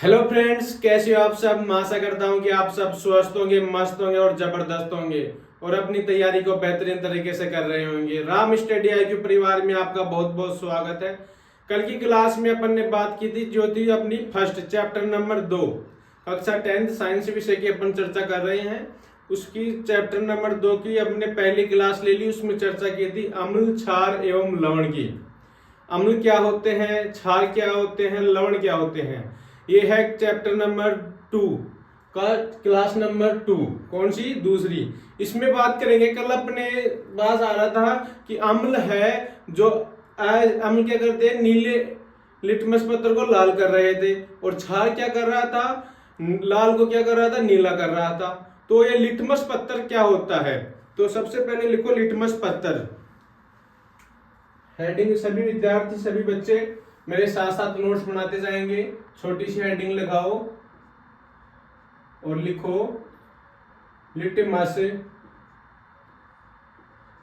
Hello friends, कैसे हो आप सब। मैं आशा करता हूं कि आप सब स्वस्थ होंगे, मस्त होंगे और जबरदस्त होंगे और अपनी तैयारी को बेहतरीन तरीके से कर रहे होंगे। राम स्टडी आईक्यू परिवार में आपका बहुत बहुत स्वागत है। कल की क्लास में अपन ने बात की थी जो थी अपनी फर्स्ट चैप्टर नंबर 2 कक्षा 10 साइंस विषय की अपन चर्चा कर रहे हैं। उसकी चैप्टर नंबर 2 की अपने पहली क्लास ले ली, उसमें चर्चा की थी अम्ल, क्षार एवं लवण की। अम्ल क्या होते हैं, क्षार क्या होते हैं, लवण क्या होते हैं। ये है चैप्टर नंबर 2 का क्लास नंबर 2। कौन सी? दूसरी। इसमें बात करेंगे, कल अपने पास आ रहा था कि अम्ल है जो अम्ल क्या करते हैं, नीले लिटमस पत्र को लाल कर रहे थे और क्षार क्या कर रहा था, लाल को क्या कर रहा था, नीला कर रहा था। तो ये लिटमस पत्र क्या होता है, तो सबसे पहले लिखो लिटमस पत्र। हेडिंग सभी विद्यार्थी, सभी बच्चे मेरे साथ साथ नोट्स बनाते जाएंगे। छोटी सी हेडिंग लगाओ और लिखो लिटमस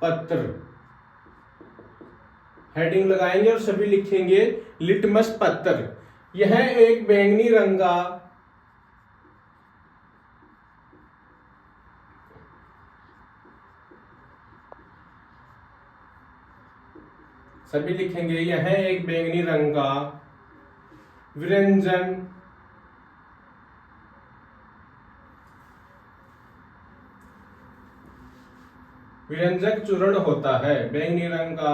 पत्र। हेडिंग लगाएंगे और सभी लिखेंगे लिटमस पत्र। यह एक बैंगनी रंग का सभी लिखेंगे यह एक बैंगनी रंग का विरंजन विरंजक चूर्ण होता है। बैंगनी रंग का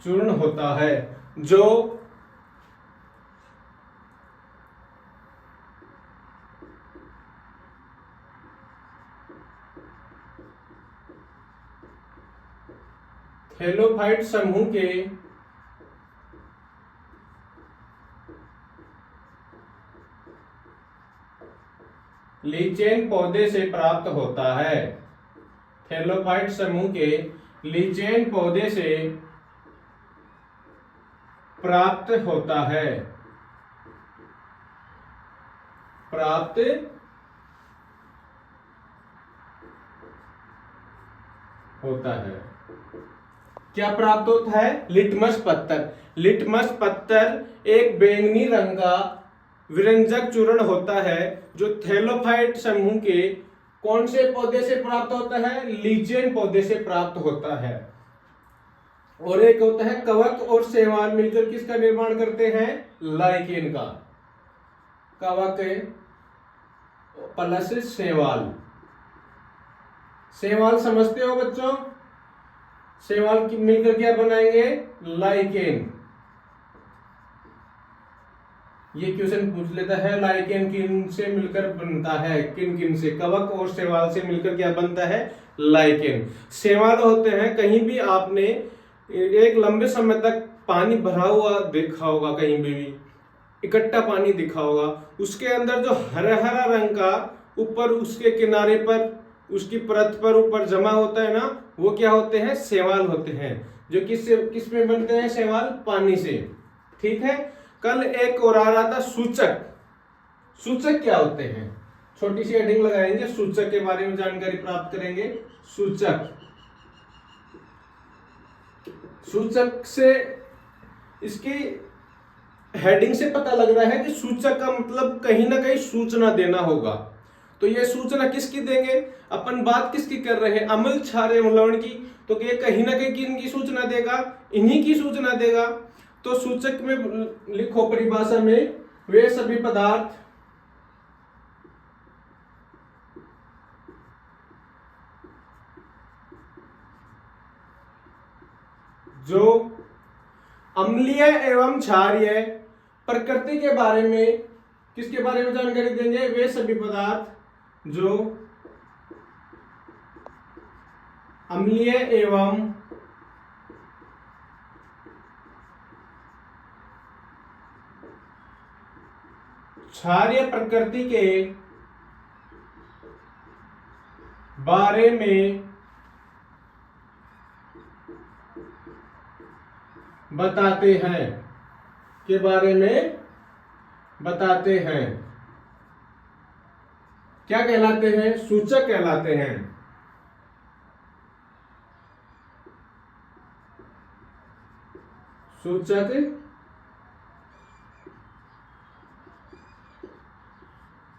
चूर्ण होता है जो थैलोफाइट समूह के लीचेन पौधे से प्राप्त होता है। थैलोफाइट समूह के लीचेन पौधे से प्राप्त होता है। प्राप्त होता है। क्या प्राप्त होता है? लिटमस पत्थर। लिटमस पत्थर एक बैंगनी रंग का विरंजक चूर्ण होता है जो थैलोफाइट समूह के कौन से पौधे से प्राप्त होता है? लीचेन पौधे से प्राप्त होता है। और एक होता है कवक और शैवाल मिलकर किसका निर्माण करते हैं? लाइकेन का। कवक प्लस शैवाल। शैवाल समझते हो बच्चों? शैवाल की मिलकर क्या बनाएंगे? लाइकेन। ये क्वेश्चन पूछ लेता है लाइकेन किन से मिलकर बनता है, किन किन से? कवक और शैवाल से मिलकर क्या बनता है? लाइकेन। शैवाल होते हैं, कहीं भी आपने एक लंबे समय तक पानी भरा हुआ देखा होगा, कहीं भी इकट्ठा पानी दिखा होगा, उसके अंदर जो हरा हरा रंग का ऊपर उसके किनारे पर उसकी परत पर ऊपर जमा होता है ना, वो क्या होते हैं? शैवाल होते हैं। जो किस में बनते हैं? शैवाल पानी से। ठीक है। कल एक और आ रहा था सूचक। सूचक क्या होते हैं? छोटी सी हेडिंग लगाएंगे, सूचक के बारे में जानकारी प्राप्त करेंगे। सूचक, सूचक से इसकी हेडिंग से पता लग रहा है कि सूचक का मतलब कहीं ना कहीं सूचना देना होगा। तो ये सूचना किसकी देंगे? अपन बात किसकी कर रहे हैं? अम्ल, क्षार एवं लवण की। तो ये कहीं ना कहीं किन की सूचना देगा? इन्हीं की सूचना देगा। तो सूचक में लिखो परिभाषा में, वे सभी पदार्थ जो अम्लीय एवं क्षारीय प्रकृति के बारे में, किसके बारे में जानकारी देंगे? वे सभी पदार्थ जो अम्लीय एवं क्षारीय प्रकृति के बारे में बताते हैं, के बारे में बताते हैं। क्या कहलाते हैं? सूचक कहलाते हैं। सूचक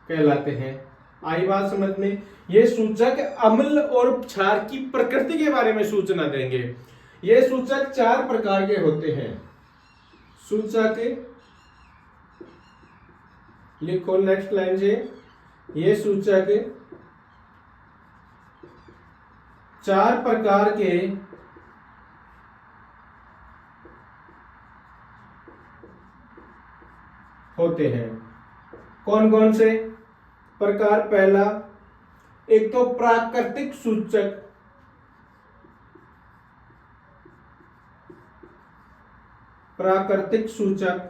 कहलाते हैं। आई बात समझ में? ये सूचक अम्ल और क्षार की प्रकृति के बारे में सूचना देंगे। ये सूचक 4 प्रकार के होते हैं। सूचक, लिखो नेक्स्ट लाइन से, ये सूचक 4 प्रकार के होते हैं। कौन कौन से प्रकार? पहला, एक तो प्राकृतिक सूचक, प्राकृतिक सूचक।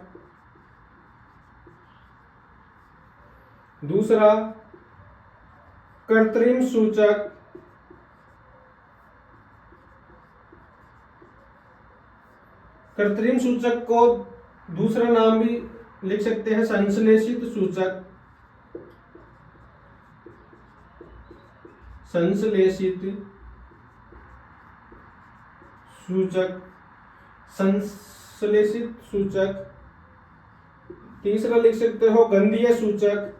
दूसरा, कृत्रिम सूचक। कृत्रिम सूचक को दूसरा नाम भी लिख सकते हैं, संश्लेषित सूचक। संश्लेषित सूचक, संश्लेषित सूचक। तीसरा लिख सकते हो गंधीय सूचक।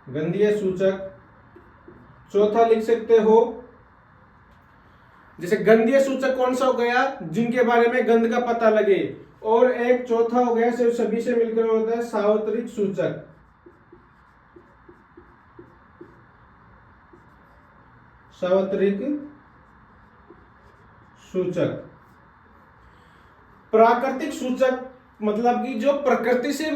गंधीय सूचक। चौथा लिख सकते हो, जैसे गंधीय सूचक कौन सा हो गया? जिनके बारे में गंध का पता लगे। और एक चौथा हो गया, सिर्फ सभी से मिलकर होता है, सार्वत्रिक सूचक। सार्वत्रिक सूचक। प्राकृतिक सूचक मतलब कि जो प्रकृति से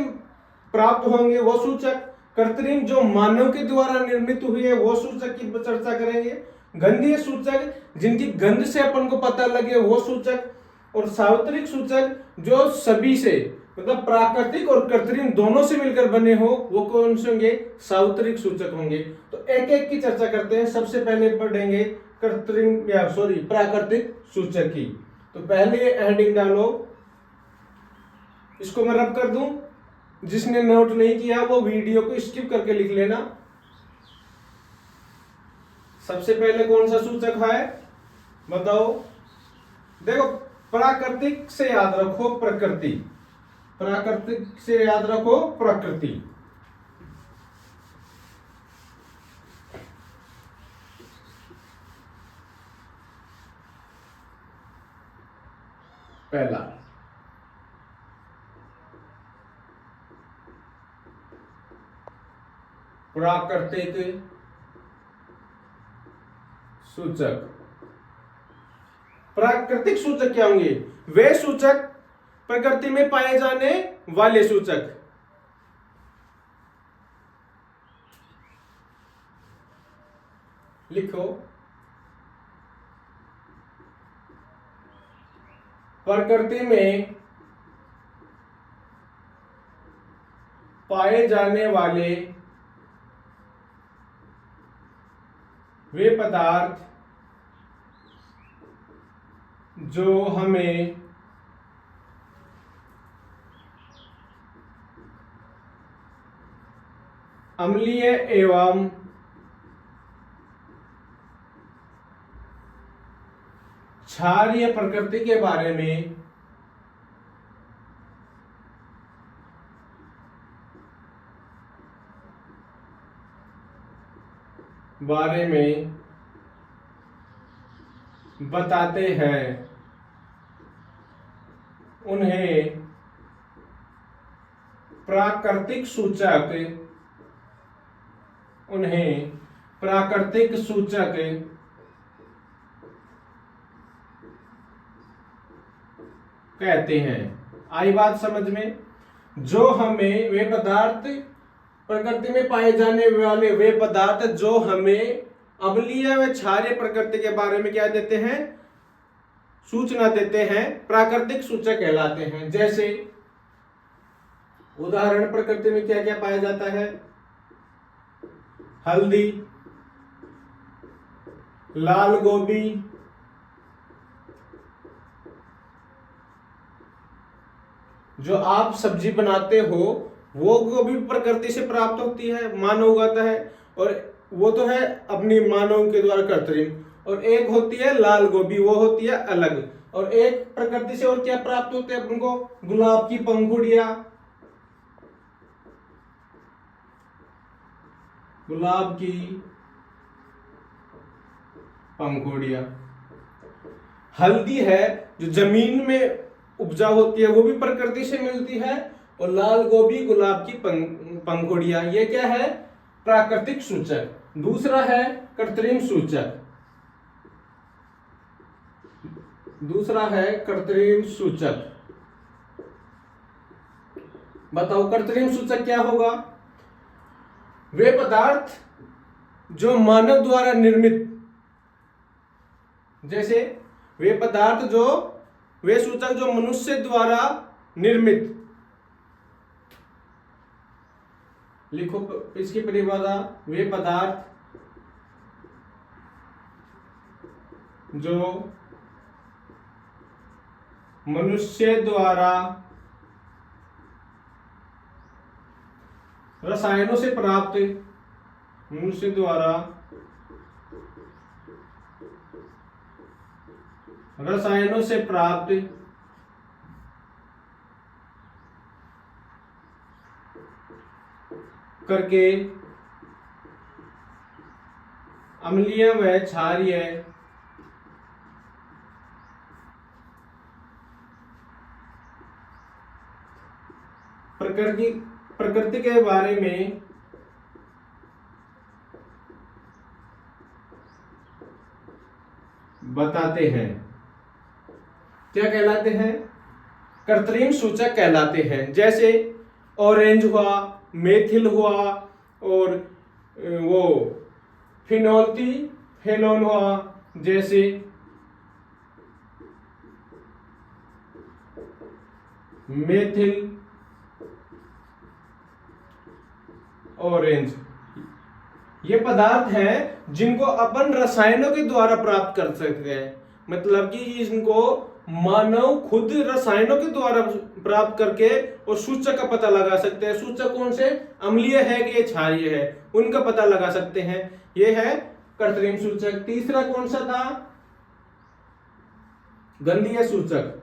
प्राप्त होंगे वो सूचक। कृत्रिम जो मानव के द्वारा निर्मित हुई है वो सूचक की चर्चा करेंगे। गंधीय सूचक जिनकी गंध से अपन को पता लगे वो सूचक। और सार्वत्रिक सूचक जो सभी से मतलब प्राकृतिक और कृत्रिम दोनों से मिलकर बने हो वो कौन से होंगे? सार्वत्रिक सूचक होंगे। तो एक एक की चर्चा करते हैं। सबसे पहले पढ़ेंगे प्राकृतिक सूचक की। तो पहले हेडिंग डालो, इसको मैं रब कर दूं। जिसने नोट नहीं किया वो वीडियो को स्किप करके लिख लेना। सबसे पहले कौन सा सूचक है बताओ? देखो, प्राकृतिक से याद रखो प्रकृति। प्राकृतिक से याद रखो प्रकृति। पहला, प्राकृतिक सूचक। प्राकृतिक सूचक क्या होंगे? वे सूचक प्रकृति में पाए जाने वाले सूचक। लिखो, प्रकृति में पाए जाने वाले वे पदार्थ जो हमें अम्लीय एवं क्षारीय प्रकृति के बारे में बताते हैं, उन्हें प्राकृतिक सूचक कहते हैं। आई बात समझ में? जो हमें वे पदार्थ, प्रकृति में पाए जाने वाले वे पदार्थ जो हमें अम्लीय व क्षारीय प्रकृति के बारे में क्या देते हैं? सूचना देते हैं, प्राकृतिक सूचक कहलाते हैं। जैसे उदाहरण, प्रकृति में क्या क्या पाया जाता है? हल्दी, लाल गोभी, जो आप सब्जी बनाते हो वो गोभी प्रकृति से प्राप्त होती है, मानव उगाता है, और वो तो है अपनी मानव के द्वारा कृत्रिम। और एक होती है लाल गोभी, वो होती है अलग। और एक प्रकृति से और क्या प्राप्त होते हैं अपन को? गुलाब की पंखुड़ियां, गुलाब की पंखुड़ियां। हल्दी है जो जमीन में उपजा होती है, वो भी प्रकृति से मिलती है। और लाल गोभी, गुलाब की पंखुड़ियां, ये क्या है? प्राकृतिक सूचक। दूसरा है कृत्रिम सूचक। दूसरा है कृत्रिम सूचक। बताओ कृत्रिम सूचक क्या होगा? वे पदार्थ जो मानव द्वारा निर्मित, जैसे वे पदार्थ जो, वे सूचक जो मनुष्य द्वारा निर्मित। लिखो इसकी परिभाषा, वे पदार्थ जो मनुष्य द्वारा रसायनों से प्राप्त, मनुष्य द्वारा रसायनों से प्राप्त करके अम्लीय व क्षारीय प्रकृति के बारे में बताते हैं। क्या कहलाते हैं? कृत्रिम सूचक कहलाते हैं। जैसे ऑरेंज हुआ, मेथिल हुआ, और वो फिनोल्थीफेनोल हुआ, जैसे मेथिल, ऑरेंज, ये पदार्थ हैं जिनको अपन रसायनों के द्वारा प्राप्त कर सकते हैं। मतलब कि इनको मानव खुद रसायनों के द्वारा प्राप्त करके और सूचक का पता लगा सकते हैं। सूचक कौन से? अम्लीय है कि क्षारीय है, उनका पता लगा सकते हैं। ये है कृत्रिम सूचक। तीसरा कौन सा था? गंधीय सूचक।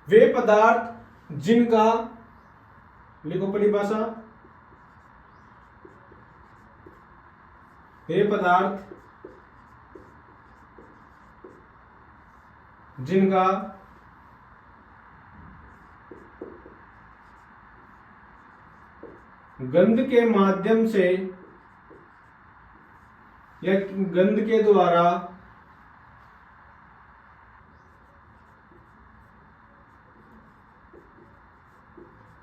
वे पदार्थ जिनका, लिखो परिभाषा, वे पदार्थ जिनका गंध के माध्यम से या गंध के द्वारा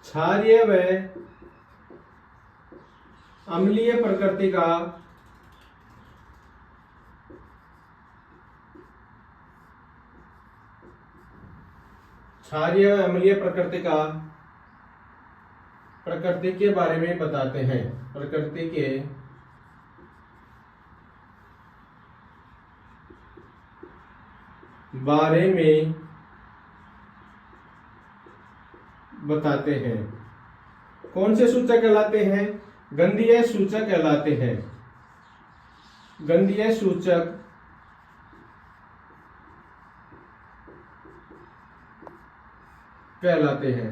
क्षारीय व अम्लीय प्रकृति का क्षारीय व अम्लीय प्रकृति के बारे में बताते हैं। प्रकृति के बारे में बताते हैं। कौन से सूचक कहलाते हैं? गंधीय सूचक कहलाते हैं। गंधीय सूचक कहलाते हैं।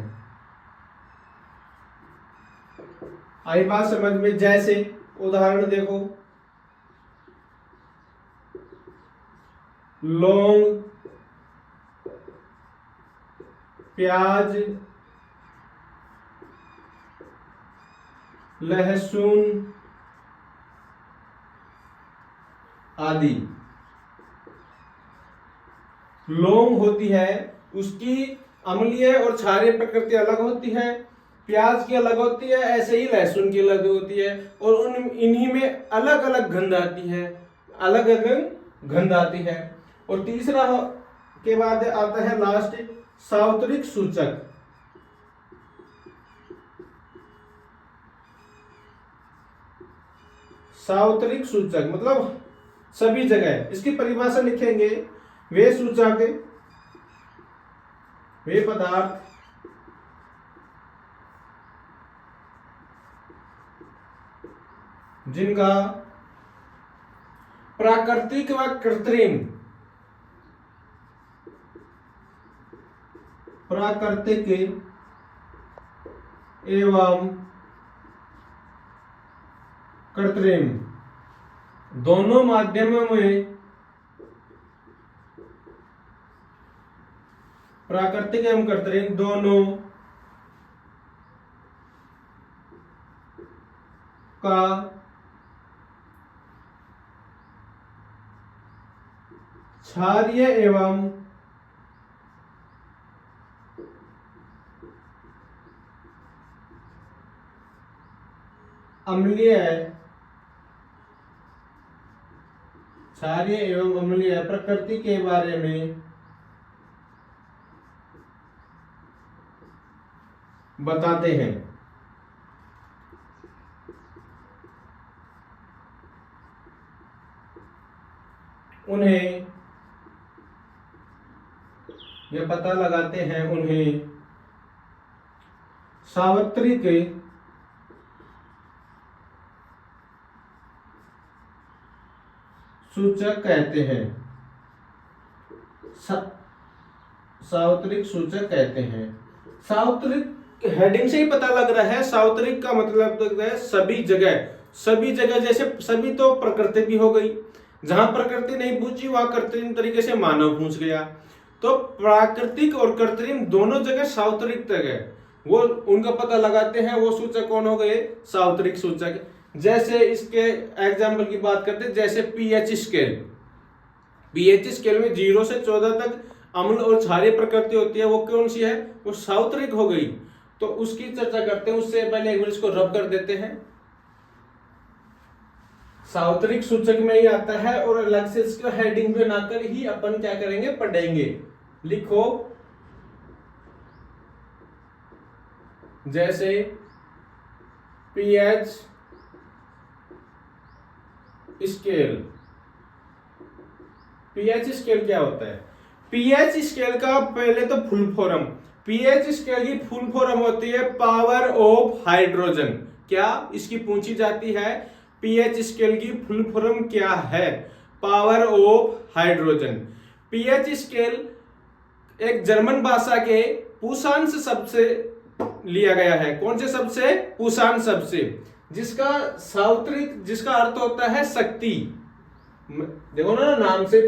आई बात समझ में? जैसे उदाहरण देखो, लौंग, प्याज, लहसुन आदि। लौंग होती है, उसकी अम्लीय और क्षारीय प्रकृति अलग होती है। प्याज की अलग होती है, ऐसे ही लहसुन की अलग होती है। और उन इन्हीं में अलग अलग गंध आती है, अलग अलग गंध आती है। और तीसरा के बाद आता है लास्ट, सावत्रिक सूचक। सावत्रिक सूचक मतलब सभी जगह। इसकी परिभाषा लिखेंगे, वे सूचक, वे पदार्थ जिनका प्राकृतिक व कृत्रिम, प्राकृतिक एवं कृत्रिम दोनों माध्यमों में, प्राकृतिक एवं कृत्रिम दोनों का क्षारीय एवं अम्लीय, क्षारीय एवं अम्लीय प्रकृति के बारे में बताते हैं। उन्हें ये पता लगाते हैं, उन्हें सार्वत्रिक सूचक कहते हैं। सार्वत्रिक सूचक कहते हैं। सार्वत्रिक हेडिंग से ही पता लग रहा है, सार्वत्रिक का मतलब है सभी जगह। सभी जगह जैसे सभी तो प्रकृति भी हो गई, जहां प्रकृति नहीं पूछी वहां कृत्रिम तरीके से मानव पूछ गया। तो प्राकृतिक और कृत्रिम दोनों जगह सार्वत्रिक जगह, वो उनका पता लगाते हैं। वो सूचक कौन हो गए? सार्वत्रिक सूचक। जैसे इसके एग्जाम्पल की बात करते हैं, जैसे पीएच स्केल। पीएच स्केल में 0 से 14 तक अम्ल और क्षारीय प्रकृति होती है, वो कौन सी है? वो सार्वत्रिक हो गई। तो उसकी चर्चा करते हैं। उससे पहले एक बार इसको रब कर देते हैं। सार्वत्रिक सूचक में ही आता है और अलग से इसको हेडिंग बनाकर ही अपन क्या करेंगे? पढ़ेंगे। लिखो, जैसे पीएच स्केल। पीएच स्केल क्या होता है? पीएच स्केल का पहले तो फुल फॉर्म, पीएच स्केल की फुल फॉर्म होती है पावर ऑफ हाइड्रोजन। क्या इसकी पूछी जाती है? पीएच स्केल की फुल फॉर्म क्या है? Power of hydrogen. PH scale एक जर्मन भाषा के पुशांस शब्द से लिया गया है। कौन से शब्द से? पुशांस शब्द से, जिसका सार्वत्रिक, जिसका अर्थ होता है शक्ति। देखो ना, नाम से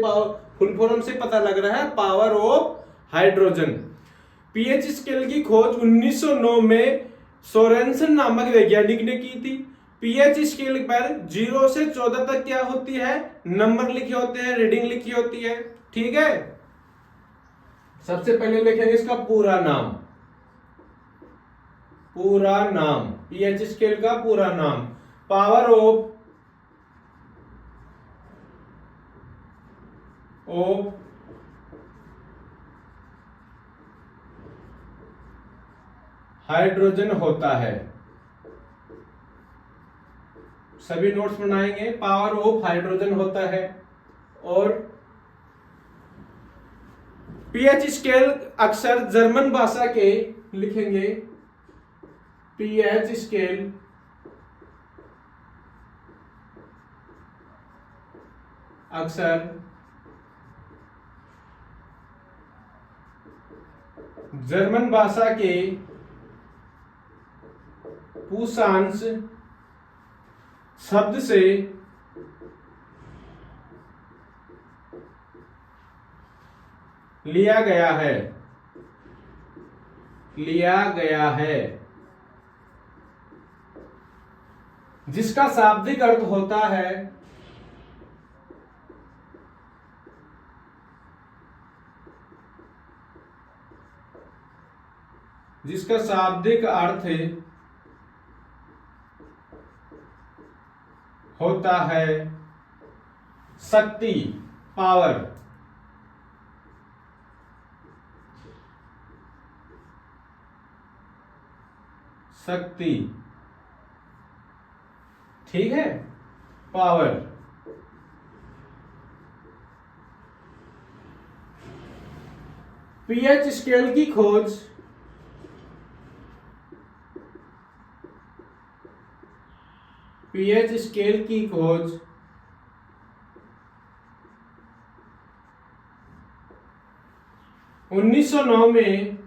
फुल फॉर्म से पता लग रहा है, power of hydrogen. PH scale की खोज 1909 में सोरेनसन नामक वैज्ञानिक ने की थी। पीएच स्केल पर 0 से 14 तक क्या होती है? नंबर लिखे होते हैं, रीडिंग लिखी होती है। ठीक है, सबसे पहले लिखेंगे इसका पूरा नाम। पूरा नाम, पीएच स्केल का पूरा नाम, पावर ऑफ हाइड्रोजन होता है। सभी नोट्स बनाएंगे। पावर ऑफ हाइड्रोजन होता है। और पीएच स्केल अक्सर जर्मन भाषा के लिखेंगे। पीएच स्केल अक्सर जर्मन भाषा के पुशांस शब्द से लिया गया है। लिया गया है, जिसका शाब्दिक अर्थ होता है जिसका शाब्दिक अर्थ होता है शक्ति, पावर। शक्ति, ठीक है, पावर। पीएच स्केल की खोज पीएच स्केल की खोज 1909 में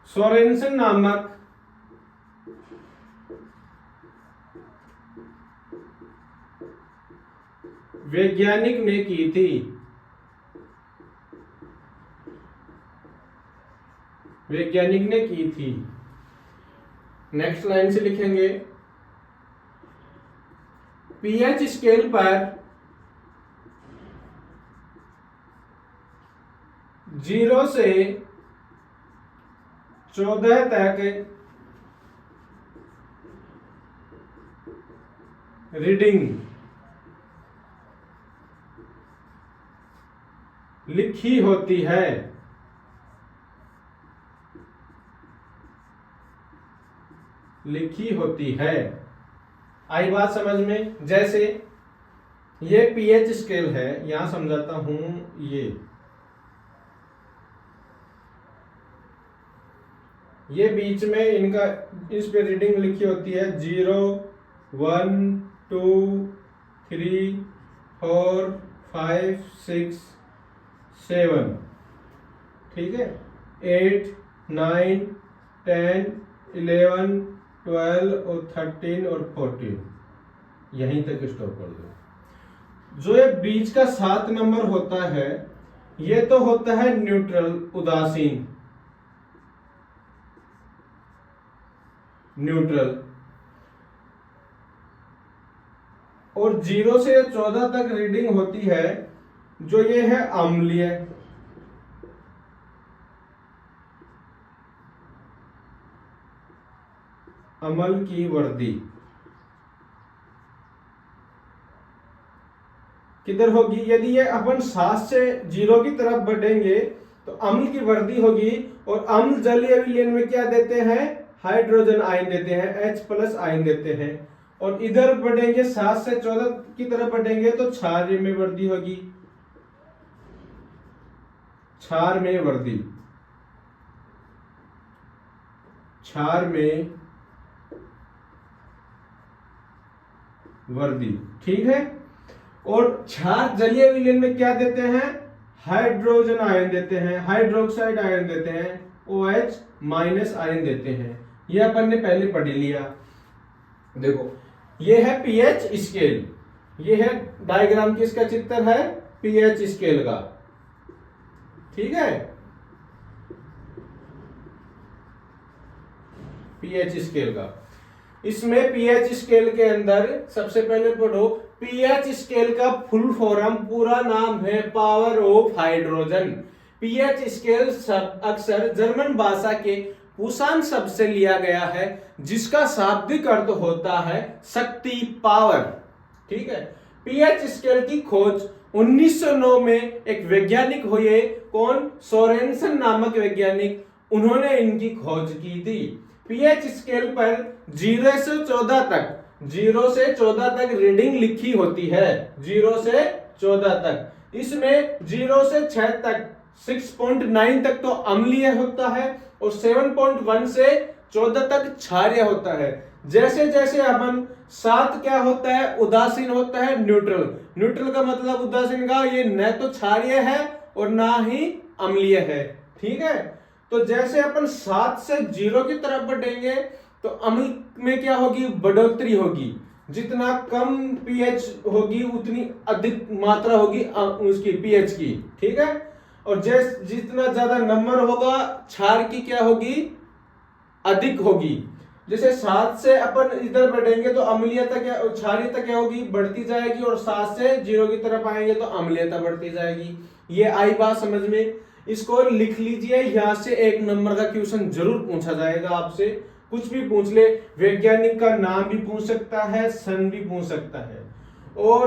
सोरेनसन नामक वैज्ञानिक ने की थी। वैज्ञानिक ने की थी। नेक्स्ट लाइन से लिखेंगे, पीएच स्केल पर 0 से 14 तक रीडिंग लिखी होती है। लिखी होती है। आई बात समझ में? जैसे ये पीएच स्केल है, यहां समझाता हूं। ये बीच में इनका इस पे रीडिंग लिखी होती है 0 1 2 3 4 5 6 7, ठीक है, 8 9 10 11 12 और 13 और 14, यहीं तक स्टॉप कर दो। जो ये बीच का 7 नंबर होता है, ये तो होता है न्यूट्रल, उदासीन, न्यूट्रल। और 0 से 14 तक रीडिंग होती है, जो ये है अम्लीय। अम्ल की वर्दी किधर होगी? यदि ये अपन 7 से 0 की तरफ बढ़ेंगे तो अम्ल की वर्दी होगी। और अम्ल जलीय विलयन में क्या देते हैं? हाइड्रोजन आयन देते हैं, H+ आयन देते हैं। और इधर बढ़ेंगे 7 से 14 की तरफ बढ़ेंगे तो क्षार में वृद्धि होगी। क्षार में वृद्धि, क्षार में वृद्धि, ठीक है। और क्षार जलीय विलयन में क्या देते हैं? हाइड्रोजन आयन देते हैं, हाइड्रोक्साइड आयन देते हैं, OH- आयन देते हैं। ये अपन ने पहले पढ़ लिया। देखो, ये है पीएच स्केल, ये है डायग्राम, किसका चित्र है? पीएच स्केल का, ठीक है। पीएच स्केल का, इसमें पीएच स्केल के अंदर सबसे पहले पढ़ो, पीएच स्केल का फुल फॉर्म, पूरा नाम है power of hydrogen. PH scale अक्सर जर्मन भाषा के पुसान शब्द से लिया गया है, जिसका शाब्दिक अर्थ होता है शक्ति, पावर, ठीक है। पीएच स्केल की खोज 1909 में एक वैज्ञानिक हुए, कौन? सोरेनसन नामक वैज्ञानिक, उन्होंने इनकी खोज की थी। पीएच स्केल पर 0 से 14 तक, 0 से 14 तक रीडिंग लिखी होती है, 0 से 14 तक। इसमें 0 से 6 तक, 6.9 तक तो अम्लीय होता है और 7.1 से 14 तक क्षारीय होता है। जैसे जैसे अपन 7 क्या होता है? उदासीन होता है, न्यूट्रल। न्यूट्रल का मतलब उदासीन का, ये न तो क्षारीय है और ना ही अम्लीय है, ठीक है। तो जैसे अपन 7 से 0 की तरफ बढ़ेंगे तो अम्ल में क्या होगी? बढ़ोतरी होगी। जितना कम पीएच होगी उतनी अधिक मात्रा होगी उसकी पीएच की, ठीक है। और जितना ज्यादा नंबर होगा क्षार की क्या होगी? अधिक होगी। जैसे 7 से अपन इधर बढ़ेंगे तो अम्लीयता क्या, क्षारीयता क्या होगी? बढ़ती जाएगी। और 7 से 0 की तरफ आएंगे तो अम्लीयता बढ़ती जाएगी। ये आई बात समझ में? इसको लिख लीजिए, यहां से 1 नंबर का क्वेश्चन जरूर पूछा जाएगा आपसे। कुछ भी पूछ ले, वैज्ञानिक का नाम भी पूछ सकता है, सन भी पूछ सकता है, और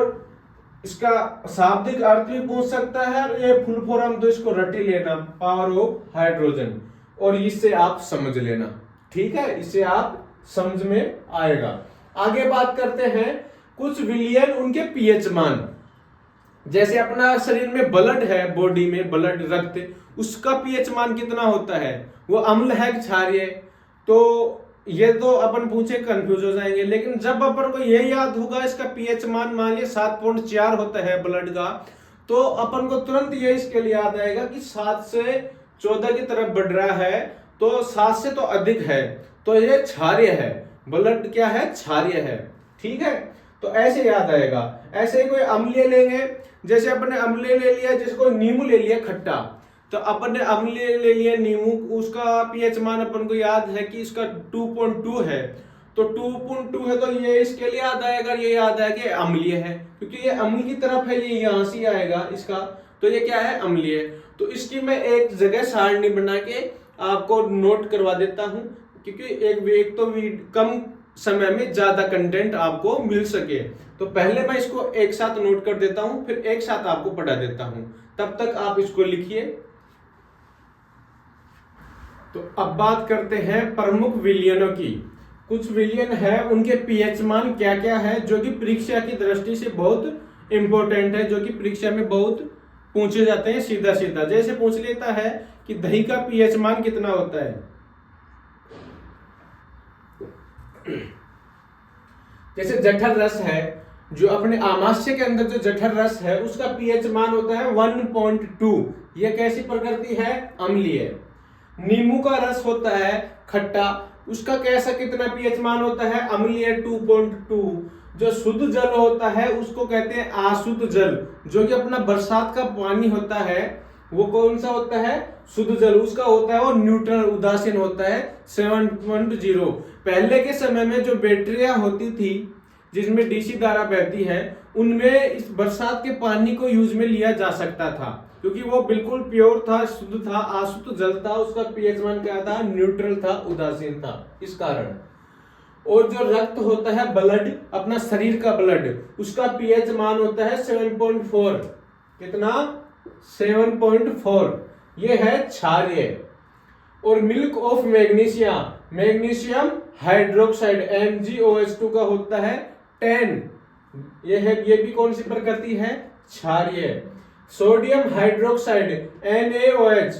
इसका शाब्दिक अर्थ भी पूछ सकता है। और ये फुल फॉर्म तो इसको रट ही लेना, पावर ऑफ हाइड्रोजन, और इससे आप समझ लेना, ठीक है। इससे आप समझ में आएगा। आगे बात करते हैं कुछ विलियन उनके पीएच मान। जैसे अपना शरीर में ब्लड है, बॉडी में ब्लड रक्त, उसका पीएच मान कितना होता है, वो अम्ल है कि क्षारीय। तो ये तो अपन पूछे कंफ्यूज हो जाएंगे, लेकिन जब अपन को ये याद होगा इसका पीएच मान लिया 7.4 होता है ब्लड का, तो अपन को तुरंत ये इसके लिए याद आएगा कि 7 से 14 की तरफ बढ़ रहा है, तो 7 से तो अधिक है, तो ये क्षारीय है, ब्लड क्या है, क्षारीय है। ठीक है, तो ऐसे याद आएगा। ऐसे ही कोई अम्लीय लेंगे, जैसे अपन ने अम्लीय ले लिया, जैसे कोई नींबू ले लिया खट्टा, तो अपन ने अम्लीय ले लिया नींबू, उसका पीएच मान अपन को याद है कि इसका 2.2 है, तो 2.2 है, तो ये इसके लिए याद आएगा, ये याद आएगा कि अम्लीय है, क्योंकि ये अम्ल की तरफ है, ये यहां से आएगा इसका, तो ये क्या है, अम्लीय। तो इसकी मैं एक जगह सारणी बना के आपको नोट करवा देता हूं, क्योंकि एक तो कम समय में ज्यादा कंटेंट आपको मिल सके। तो पहले मैं इसको एक साथ नोट कर देता हूं, फिर एक साथ आपको पढ़ा देता हूं, तब तक आप इसको लिखिए। तो अब बात करते हैं प्रमुख विलियनों की। कुछ विलियन है, उनके पीएच मान क्या क्या है, जो कि परीक्षा की दृष्टि से बहुत इंपॉर्टेंट है, जो कि परीक्षा में बहुत पूछे जाते हैं सीधा सीधा। जैसे पूछ लेता है कि दही का पीएच मान कितना होता है, जैसे जठर रस है, जो अपने आमाशय के अंदर जो जठर रस है, उसका पीएच मान होता है 1.2। यह कैसी प्रकृति है, अम्लीय। नींबू का रस होता है खट्टा, उसका कैसा कितना पीएच मान होता है, अम्लीय 2.2। जो शुद्ध जल होता है उसको कहते हैं अशुद्ध जल, जो कि अपना बरसात का पानी होता है, वो कौन सा होता है, शुद्ध जल, उसका होता है वो न्यूट्रल, उदासीन होता है 7.0। पहले के समय में जो बैटरियां होती थी जिसमें डीसी धारा बहती है, उनमें इस बरसात के पानी को यूज में लिया जा सकता था, क्योंकि वो बिल्कुल प्योर था, शुद्ध था, अशुद्ध जल था, उसका पीएच मान क्या था, न्यूट्रल था, उदासीन था, इस कारण। और जो रक्त होता है, ब्लड, अपना शरीर का ब्लड, उसका पीएच मान होता है 7.4। कितना, 7.4। ये है क्षारीय। और milk of magnesium hydroxide MgOH2 का होता है 10। ये भी कौन सी प्रकृति है, क्षारीय। सोडियम हाइड्रोक्साइड NaOH,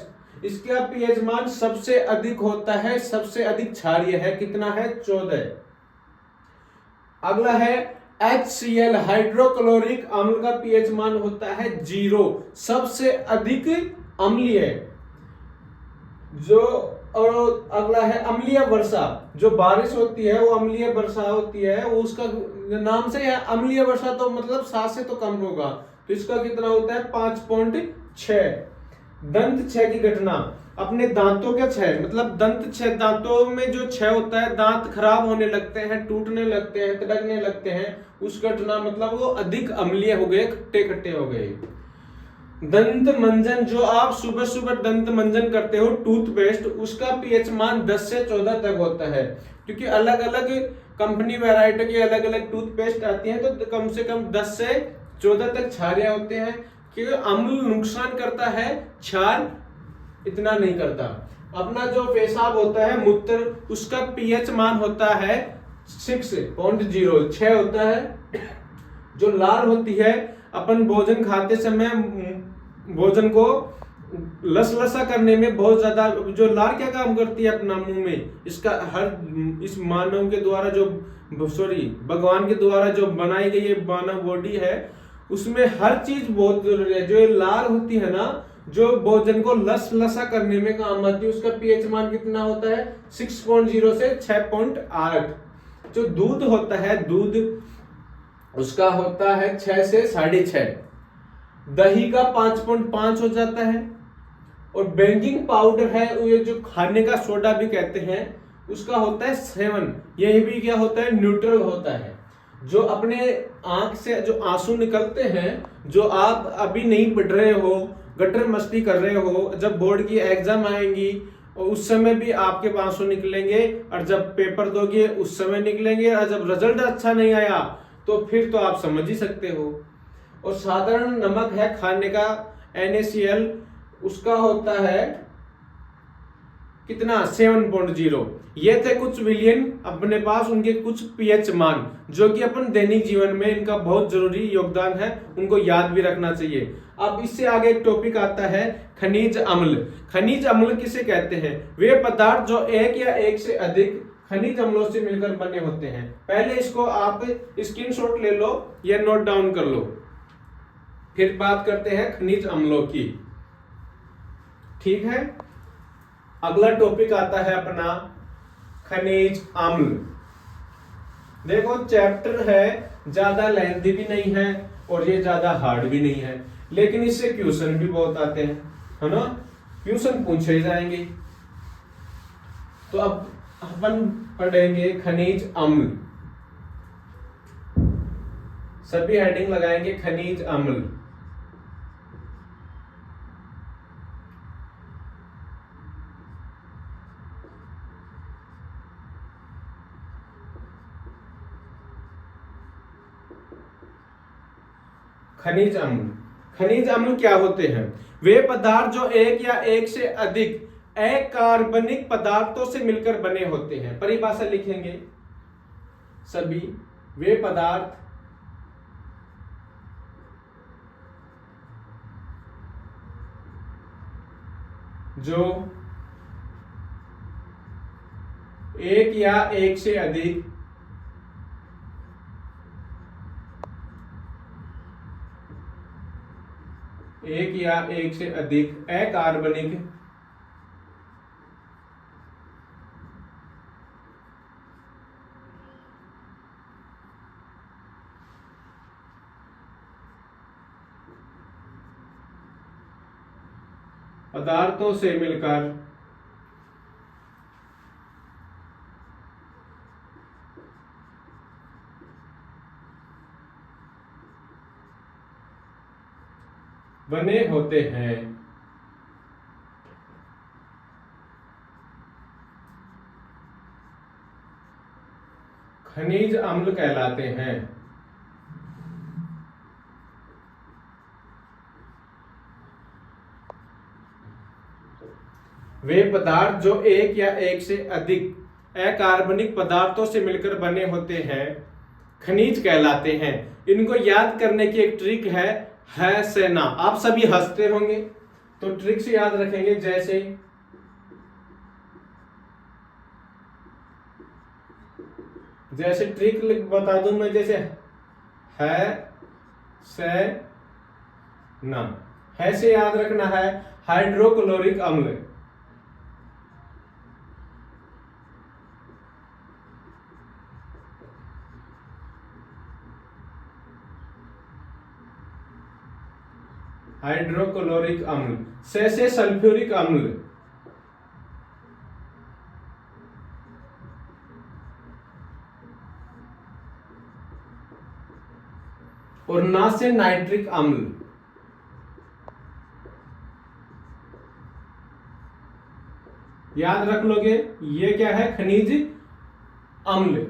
इसका पीएच मान सबसे अधिक होता है, सबसे अधिक क्षारीय है, कितना है, 14। अगला है HCl हाइड्रोक्लोरिक अम्ल का पीएच मान होता है 0, सबसे अधिक अम्लीय। जो और अगला है अम्लीय वर्षा, जो बारिश होती है वो अम्लीय वर्षा होती है, वो उसका नाम से है अम्लीय वर्षा, तो मतलब 7 से तो कम होगा, तो इसका कितना होता है, 5.6। दंत क्षय की घटना, अपने दांतों के क्षय, मतलब दंत क्षय, दांतों में जो क्षय होता है, दांत खराब होने लगते हैं, टूटने लगते हैं, तिलकने लगते हैं, उस घटना मतलब वो अधिक अम्लीय हो गए, खट्टे खट्टे हो गए। दंत मंजन, जो आप सुबह सुबह दंत मंजन करते हो, टूथपेस्ट, उसका पीएच मान 10 से 14 तक होता है, क्योंकि अलग अलग कंपनी वैरायटी की अलग अलग टूथपेस्ट आती हैं, तो कम से कम 10 से 14 तक क्षारीय होते हैं, क्योंकि अम्ल नुकसान करता है, क्षार इतना नहीं करता। अपना जो पेशाब होता है, मूत्र, उसका पीएच मान होता है 6.0, 6 होता है। जो लार होती है, अपन भोजन खाते समय भोजन को लसलसा करने में बहुत ज्यादा, जो लार क्या काम करती है अपना मुंह में, इसका हर इस मानव के द्वारा जो भगवान के द्वारा जो बनाई गई ये मानव बॉडी है, उसमें हर चीज बहुत जरूरी है। जो ये लार होती है ना, जो भोजन को लसलसा करने में काम आती है, उसका पीएच मान कितना होता है, 6.0 से 6.8। जो दूध होता है, दूध, उसका होता है 6 से 6.5। दही का 5.5 हो जाता है। और बेकिंग पाउडर है, ये जो खाने का सोडा भी कहते हैं, उसका होता है 7। यह भी क्या होता है, न्यूट्रल होता है। जो अपने आंख से जो आंसू निकलते हैं, जो आप अभी नहीं पढ़ रहे हो, गटर मस्ती कर रहे हो, जब बोर्ड की एग्जाम आएंगी और उस समय भी आपके आंसू निकलेंगे, और जब पेपर दोगे उस समय निकलेंगे, और जब रिजल्ट अच्छा नहीं आया तो फिर तो आप समझ ही सकते हो। और साधारण नमक है खाने का, NaCl, उसका होता है कितना 7.0। ये थे कुछ विलियन अपने पास, उनके कुछ पीएच मान जो कि अपन दैनिक जीवन में इनका बहुत जरूरी योगदान है, उनको याद भी रखना चाहिए। अब इससे आगे एक टॉपिक आता है खनिज अम्ल। खनिज अम्ल किसे कहते हैं? वे पदार्थ जो एक या एक से अधिक खनिज अम्लों से मिलकर बने होते हैं। पहले इसको आप स्क्रीनशॉट ले लो या नोट डाउन कर लो, फिर बात करते हैं खनिज अम्लों की। ठीक है, अगला टॉपिक आता है अपना खनिज अम्ल। देखो चैप्टर है, ज्यादा लेंथी भी नहीं है और ये ज्यादा हार्ड भी नहीं है, लेकिन इससे क्वेश्चन भी बहुत आते हैं, है ना, क्वेश्चन पूछे जाएंगे। तो अब अपन पढ़ेंगे खनिज अम्ल, सभी हेडिंग लगाएंगे खनिज अम्ल। खनिज अम्ल, खनिज अम्ल क्या होते हैं? वे पदार्थ जो एक या एक से अधिक अकार्बनिक पदार्थों से मिलकर बने होते हैं। परिभाषा लिखेंगे सभी, वे पदार्थ जो एक या एक से अधिक अकार्बनिक पदार्थों से मिलकर बने होते हैं। खनिज अम्ल कहलाते हैं। वे पदार्थ जो एक या एक से अधिक अकार्बनिक पदार्थों से मिलकर बने होते हैं खनिज कहलाते हैं। इनको याद करने की एक ट्रिक है से ना। आप सभी हंसते होंगे तो ट्रिक से याद रखेंगे, जैसे ट्रिक बता दूं मैं, जैसे है से ना। है से याद रखना है हाइड्रोक्लोरिक अम्ल, हाइड्रोक्लोरिक अम्ल। से सल्फ्यूरिक अम्ल, और ना से नाइट्रिक अम्ल। याद रख लोगे, ये क्या है? खनिज अम्ल।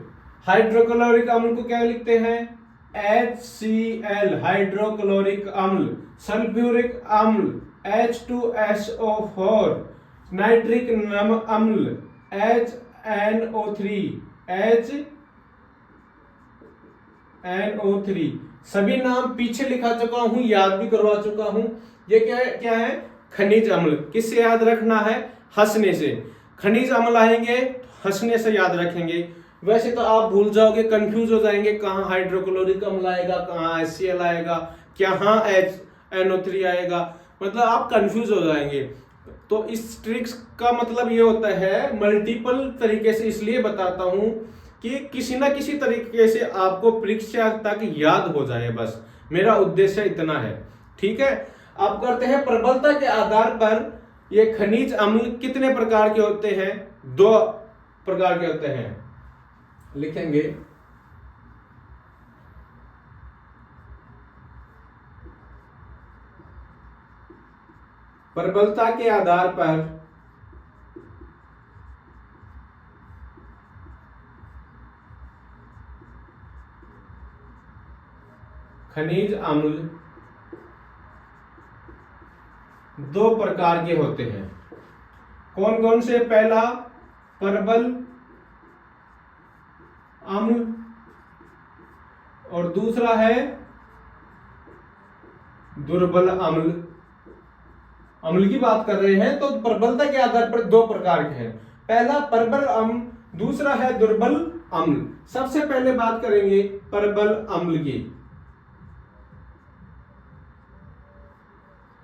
हाइड्रोक्लोरिक अम्ल को क्या लिखते हैं? HCl, हाइड्रोक्लोरिक अम्ल। सल्फ्यूरिक अम्ल H2SO4। नाइट्रिक अम्ल HNO3। सभी नाम पीछे लिखा चुका हूं, याद भी करवा चुका हूं। ये क्या है? खनिज अम्ल। किससे याद रखना है? हंसने से। खनिज अम्ल आएंगे हंसने से याद रखेंगे। वैसे तो आप भूल जाओगे, कंफ्यूज हो जाएंगे, कहाँ हाइड्रोक्लोरिक अम्ल आएगा, कहाँ HCl आएगा, कहाँ HNO3 आएगा, मतलब आप कंफ्यूज हो जाएंगे। तो इस ट्रिक्स का मतलब ये होता है, मल्टीपल तरीके से इसलिए बताता हूं कि किसी ना किसी तरीके से आपको परीक्षा तक याद हो जाए, बस मेरा उद्देश्य इतना है। ठीक है, अब करते हैं प्रबलता के आधार पर ये खनिज अम्ल कितने प्रकार के होते हैं? 2 प्रकार के होते हैं, लिखेंगे। प्रबलता के आधार पर खनिज अम्ल 2 प्रकार के होते हैं। कौन कौन से? पहला प्रबल अम्ल और दूसरा है दुर्बल अम्ल। अम्ल की बात कर रहे हैं तो प्रबलता के आधार पर दो प्रकार के हैं, पहला प्रबल अम्ल, दूसरा है दुर्बल अम्ल। सबसे पहले बात करेंगे प्रबल अम्ल की।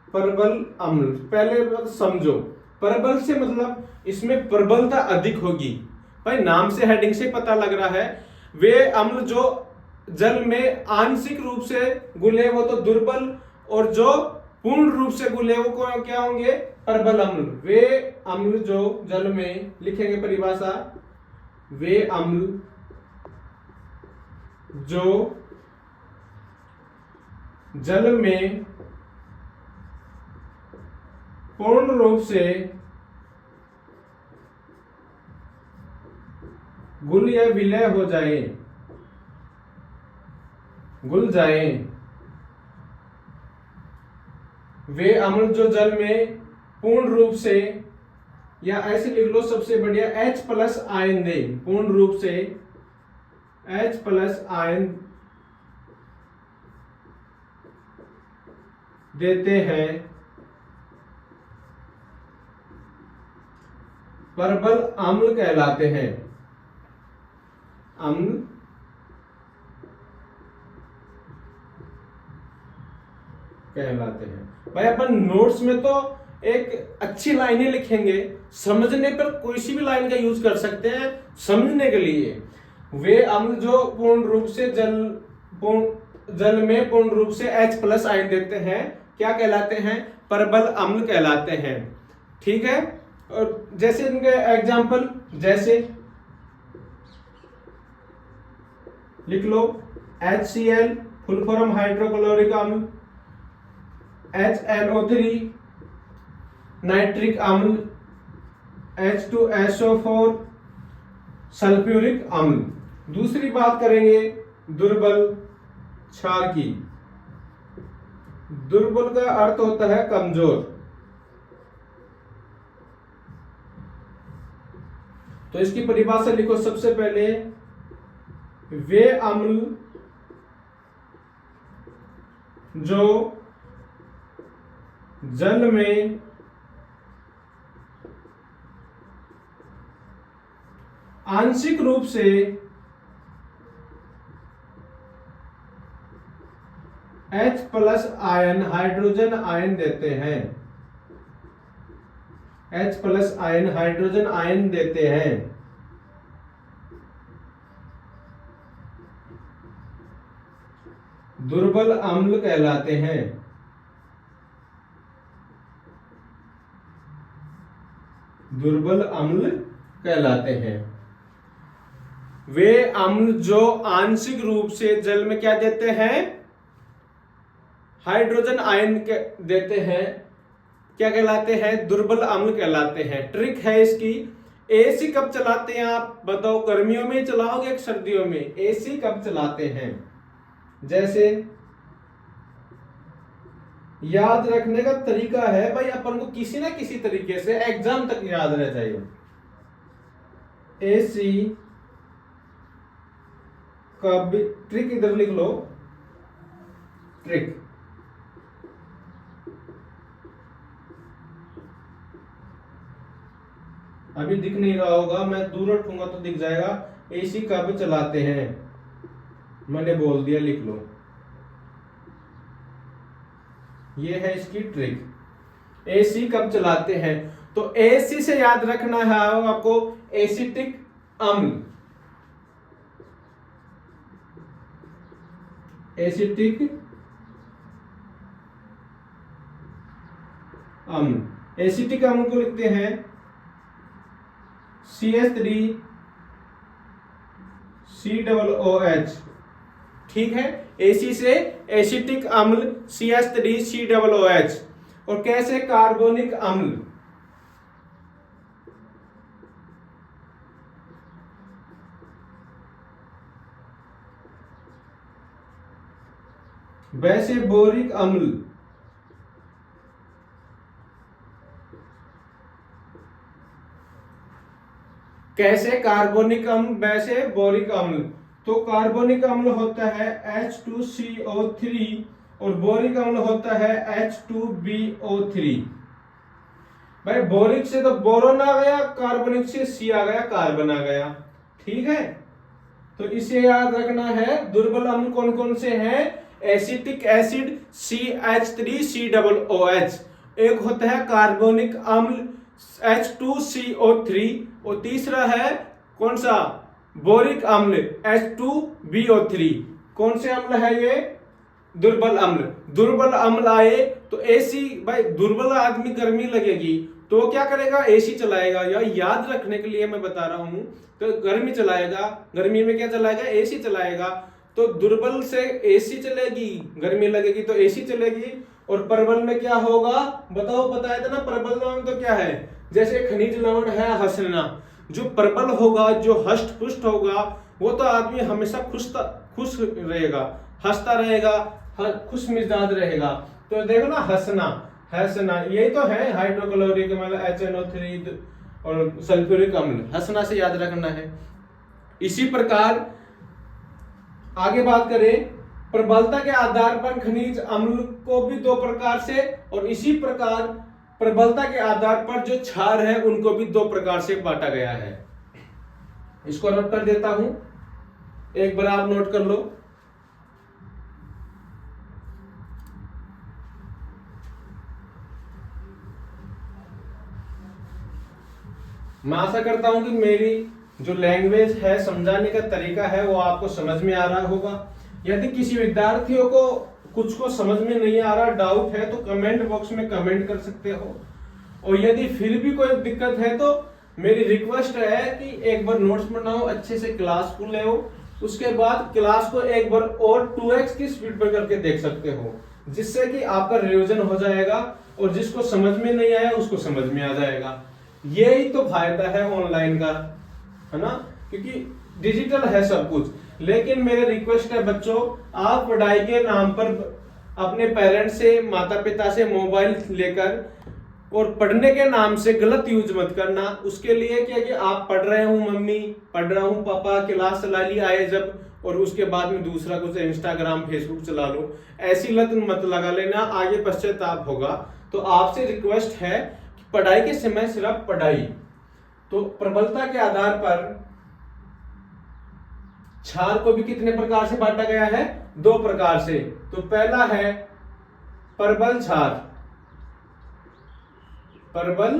प्रबल अम्ल पहले बात समझो, प्रबल से मतलब इसमें प्रबलता अधिक होगी। भाई नाम से, हेडिंग से पता लग रहा है, वे अम्ल जो जल में आंशिक रूप से घुले वो तो दुर्बल, और जो पूर्ण रूप से घुले वो क्या होंगे? प्रबल अम्ल। वे अम्ल जो जल में, लिखेंगे परिभाषा, वे अम्ल जो जल में पूर्ण रूप से घुल या विलय हो जाए, घुल जाए, वे अम्ल जो जल में पूर्ण रूप से, या ऐसे लिख लो सबसे बढ़िया, H+ आयन दे, पूर्ण रूप से H+ आयन देते हैं, प्रबल अम्ल कहलाते हैं। अम्ल कहलाते हैं। भाई अपन नोट्स में तो एक अच्छी लाइनें लिखेंगे, समझने पर कोई सी भी लाइन का यूज कर सकते हैं समझने के लिए। वे अम्ल जो पूर्ण रूप से जल में पूर्ण रूप से H+ आयन देते हैं, क्या कहलाते हैं? प्रबल अम्ल कहलाते हैं। ठीक है। और जैसे इनके एग्जाम्पल, जैसे लिख लो HCl फुल फॉर्म हाइड्रोक्लोरिक अम्ल, HNO3 नाइट्रिक अम्ल, H2SO4 सल्फ्यूरिक अम्ल। दूसरी बात करेंगे दुर्बल क्षार की। दुर्बल का अर्थ होता है कमजोर। तो इसकी परिभाषा लिखो सबसे पहले, वे अम्ल जो जल में आंशिक रूप से H+ आयन, हाइड्रोजन आयन देते हैं, H+ आयन, हाइड्रोजन आयन देते हैं, दुर्बल अम्ल कहलाते हैं। दुर्बल अम्ल कहलाते हैं। वे अम्ल जो आंशिक रूप से जल में क्या देते हैं? हाइड्रोजन आयन देते हैं, क्या कहलाते हैं? दुर्बल अम्ल कहलाते हैं। ट्रिक है इसकी, एसी कब चलाते हैं आप बताओ? गर्मियों में चलाओगे, सर्दियों में? एसी कब चलाते हैं? जैसे याद रखने का तरीका है भाई, अपन को किसी ना किसी तरीके से एग्जाम तक याद रह जाएगा। एसी कब, ट्रिक इधर लिख लो, ट्रिक अभी दिख नहीं रहा होगा, मैं दूर रखूंगा तो दिख जाएगा। एसी कब चलाते हैं, मैंने बोल दिया, लिख लो। ये है इसकी ट्रिक। एसी कब चलाते हैं? तो एसी से याद रखना है आपको एसिटिक अम्ल, एसिटिक अम्ल। एसिटिक अम्ल को लिखते हैं CH3COOH। ठीक है, एसी से एसिटिक अम्ल CH3COOH। और कैसे? कार्बोनिक अम्ल, वैसे बोरिक अम्ल, कैसे कार्बोनिक अम्ल वैसे बोरिक अम्ल। तो कार्बोनिक अम्ल होता है H2CO3 और बोरिक अम्ल होता है H2BO3। भाई बोरिक से तो बोरोन आ गया, कार्बोनिक से सी आ गया, कार्बन आ गया। ठीक है, तो इसे याद रखना है। दुर्बल अम्ल कौन कौन से हैं? एसिटिक एसिड CH3COOH, एक होता है कार्बोनिक अम्ल H2CO3 और तीसरा है कौन सा? बोरिक अम्ल H2BO3। कौन से अम्ल है ये? दुर्बल अम्ल। दुर्बल अम्ल आए तो एसी, भाई दुर्बल आदमी गर्मी लगेगी तो क्या करेगा? एसी चलाएगा। या याद रखने के लिए मैं बता रहा हूं, तो गर्मी चलाएगा, गर्मी में क्या चलाएगा? एसी चलाएगा। तो दुर्बल से एसी चलेगी, गर्मी लगेगी तो एसी चलेगी। और प्रबल में क्या होगा बताओ? बताया था ना, प्रबल में तो क्या है? जैसे खनिज लवण है हंसना, जो प्रबल होगा, जो हष्ट पुष्ट होगा, वो तो आदमी हमेशा खुश रहेगा, हंसता रहेगा, खुश मिजाज रहेगा। तो देखो ना, हंसना, हंसना यही तो है हाइड्रोक्लोरिक अम्ल HNO3 और सल्फ्यूरिक अम्ल। हंसना से याद रखना है। इसी प्रकार आगे बात करें, प्रबलता के आधार पर खनिज अम्ल को भी दो प्रकार से, और इसी प्रकार प्रबलता के आधार पर जो क्षार है उनको भी दो प्रकार से बांटा गया है। इसको नोट कर देता हूं, एक बार आप नोट कर लो। मैं आशा करता हूं कि मेरी जो लैंग्वेज है, समझाने का तरीका है, वो आपको समझ में आ रहा होगा। यदि किसी विद्यार्थियों को कुछ को समझ में नहीं आ रहा, डाउट है, तो कमेंट बॉक्स में कमेंट कर सकते हो। और यदि फिर भी कोई दिक्कत है तो मेरी रिक्वेस्ट है कि एक बार नोट्स बनाओ, अच्छे से क्लास को ले, उसके बाद क्लास को एक बार और 2x की स्पीड पर करके देख सकते हो, जिससे कि आपका रिवीजन हो जाएगा और जिसको समझ में नहीं आया उसको समझ में आ जाएगा। यही तो फायदा है ऑनलाइन का, है ना, क्योंकि डिजिटल है सब कुछ। लेकिन मेरे रिक्वेस्ट है बच्चों, आप पढ़ाई के नाम पर अपने पेरेंट्स से, माता पिता से मोबाइल लेकर और पढ़ने के नाम से गलत यूज मत करना। उसके लिए क्या कि आप पढ़ रहे हो मम्मी, पढ़ रहा हूं पापा, क्लास चला ली आए जब, और उसके बाद में दूसरा कुछ इंस्टाग्राम फेसबुक चला लो, ऐसी लत मत लगा लेना, आगे पश्चाताप होगा। तो आपसे रिक्वेस्ट है कि पढ़ाई के समय सिर्फ पढ़ाई। तो प्रबलता के आधार पर क्षार को भी कितने प्रकार से बांटा गया है? दो प्रकार से। तो पहला है प्रबल क्षार, प्रबल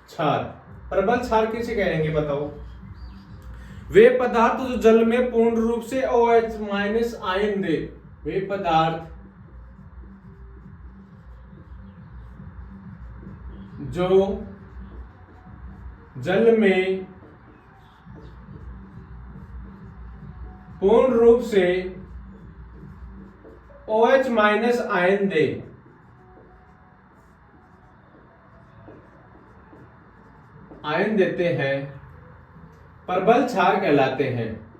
क्षार। प्रबल क्षार किसे कहेंगे बताओ? वे पदार्थ जो जल में पूर्ण रूप से OH- आयन दे, वे पदार्थ जो जल में पूर्ण रूप से OH- आयन दे, आयन देते हैं, प्रबल क्षार कहलाते हैं।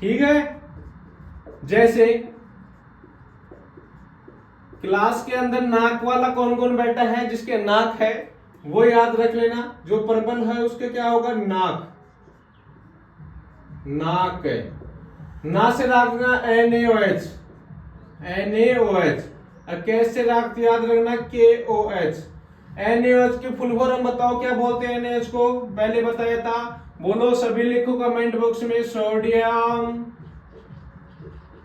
ठीक है, जैसे क्लास के अंदर नाक वाला कौन कौन बैठा है? जिसके नाक है वो याद रख लेना, जो प्रबल है उसके क्या होगा? नाक, नाक है। ना से रखना NaOH, NaOH। कैसे राख याद रखना? KOH। NaOH की फुल फॉर्म बताओ क्या बोलते हैं NaOH को? पहले बताया था, बोलो सभी, लिखो कमेंट बॉक्स में। सोडियम,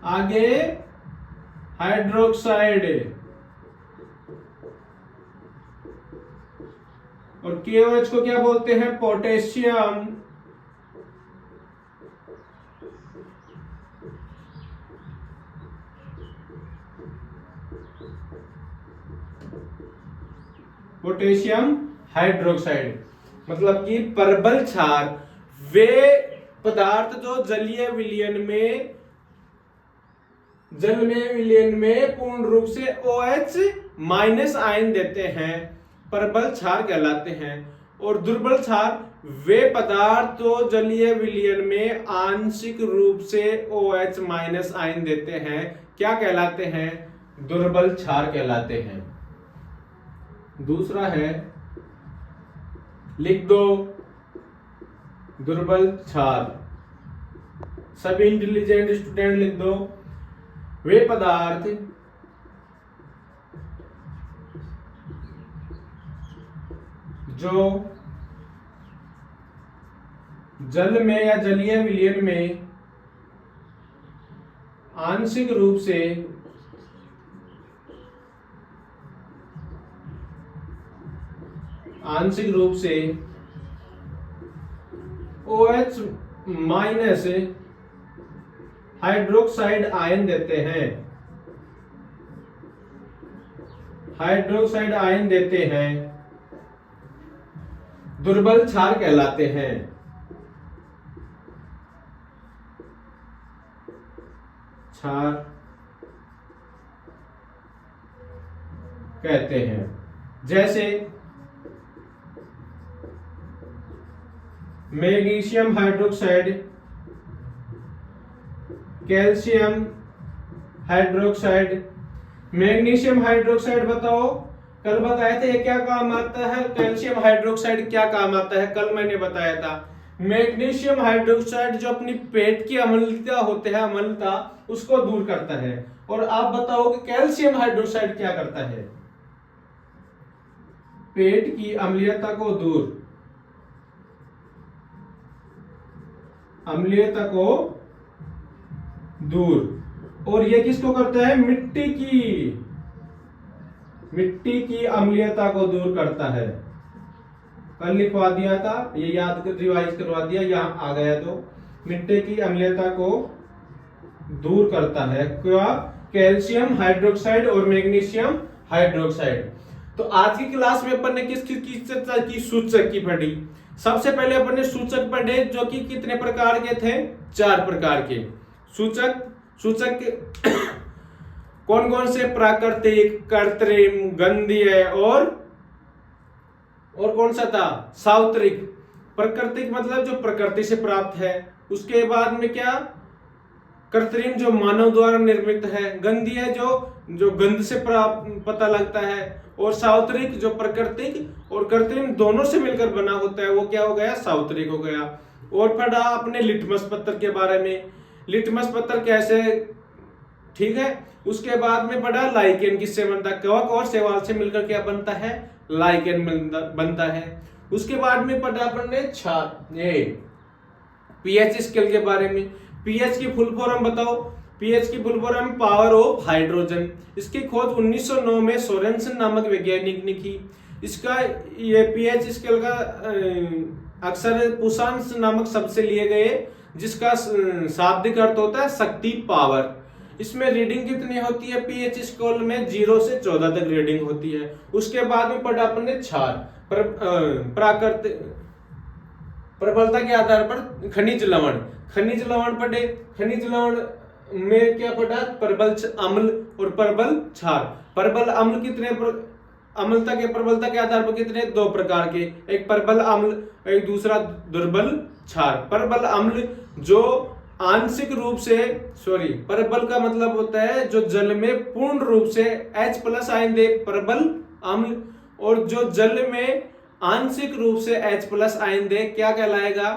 आगे हाइड्रोक्साइड, और KOH को क्या बोलते हैं? पोटेशियम। Potassium hydroxide. मतलब कि प्रबल क्षार वे पदार्थ जो जलीय विलयन में, जल में विलयन में पूर्ण रूप से OH- आयन देते हैं, प्रबल क्षार कहलाते हैं। और दुर्बल क्षार वे पदार्थ जो जलीय विलयन में आंशिक रूप से OH- आयन देते हैं, क्या कहलाते हैं? दुर्बल क्षार कहलाते हैं। दूसरा है, लिख दो दुर्बल क्षार, सभी इंटेलिजेंट स्टूडेंट लिख दो, वे पदार्थ जो जल में या जलीय विलयन में आंशिक रूप से OH माइनस हाइड्रोक्साइड आयन देते हैं, दुर्बल क्षार कहलाते हैं। क्षार कहते हैं। जैसे magnesium hydroxide, calcium hydroxide. Magnesium hydroxide बताओ, कल बताए थे ये क्या काम आता है, कैल्शियम हाइड्रोक्साइड क्या काम आता है, कल मैंने बताया था। मैग्नीशियम हाइड्रोक्साइड जो अपनी पेट की अम्लता होते हैं, अम्लता उसको दूर करता है। और आप बताओ कि कैल्शियम हाइड्रोक्साइड क्या करता है, पेट की अम्लीयता को दूर। और ये किसको करता है, मिट्टी की अम्लीयता को दूर करता है। कल लिखवा दिया था, ये याद कर, रिवाइज करवा दिया, यहां आ गया तो मिट्टी की अम्लीयता को दूर करता है क्या, कैल्शियम हाइड्रोक्साइड और मैग्नीशियम हाइड्रोक्साइड। तो आज की क्लास में अपन ने किस चर्चा की, सूचक की पढ़ी। सबसे पहले अपन ने सूचक पढ़े जो कि कितने प्रकार के थे, 4 प्रकार के सूचक कौन कौन से, प्राकृतिक, कृत्रिम, गंधीय और कौन सा था, सावित्रिक। प्राकृतिक मतलब जो प्रकृति से प्राप्त है, उसके बाद में क्या, कृत्रिम जो मानव द्वारा निर्मित है, गंधीय जो गंध से पता लगता है, और सावित्रिक जो प्राकृतिक और कृत्रिम दोनों से मिलकर बना होता है, वो क्या हो गया, सावित्रिक हो गया। और पढ़ा आपने लिटमस पत्थर के बारे में, लिटमस पत्थर कैसे, ठीक है। उसके बाद में पढ़ा लाइकेन किससे बनता है, कवक और शैवाल से मिलकर क्या बनता है, लाइकेन बनता है। उसके बाद में पढ़ा अपन ने पीएच स्केल के बारे में। पीएच की फुल फॉर्म बताओ, पीएच की full form power of hydrogen. इसकी खोज 1909 में सोरेनसन नामक वैज्ञानिक ने की। इसका ये पीएच स्केल का अक्सर पुशांश नामक शब्द से लिए गए, जिसका शाब्दिक अर्थ होता है शक्ति, पावर। इसमें रीडिंग कितनी होती है, पीएच स्केल में 0 से 14 तक रीडिंग होती है। उसके बाद में पढ़ा अपन ने क्षार, प्राकृतिक प्रबलता के आधार पर खनिज लवण पढ़े। खनिज लवण में क्या पढ़ा, प्रबल अम्ल और प्रबल क्षार। प्रबल अम्ल कितने अम्लता के, प्रबलता के आधार पर कितने, 2 प्रकार के, एक प्रबल अम्ल, एक दूसरा दुर्बल क्षार। प्रबल अम्ल जो आंशिक रूप से, प्रबल का मतलब होता है जो जल में पूर्ण रूप से H+ आयन दे, प्रबल अम्ल। और जो जल में आंशिक रूप से H+ आयन दे, क्या कहलाएगा,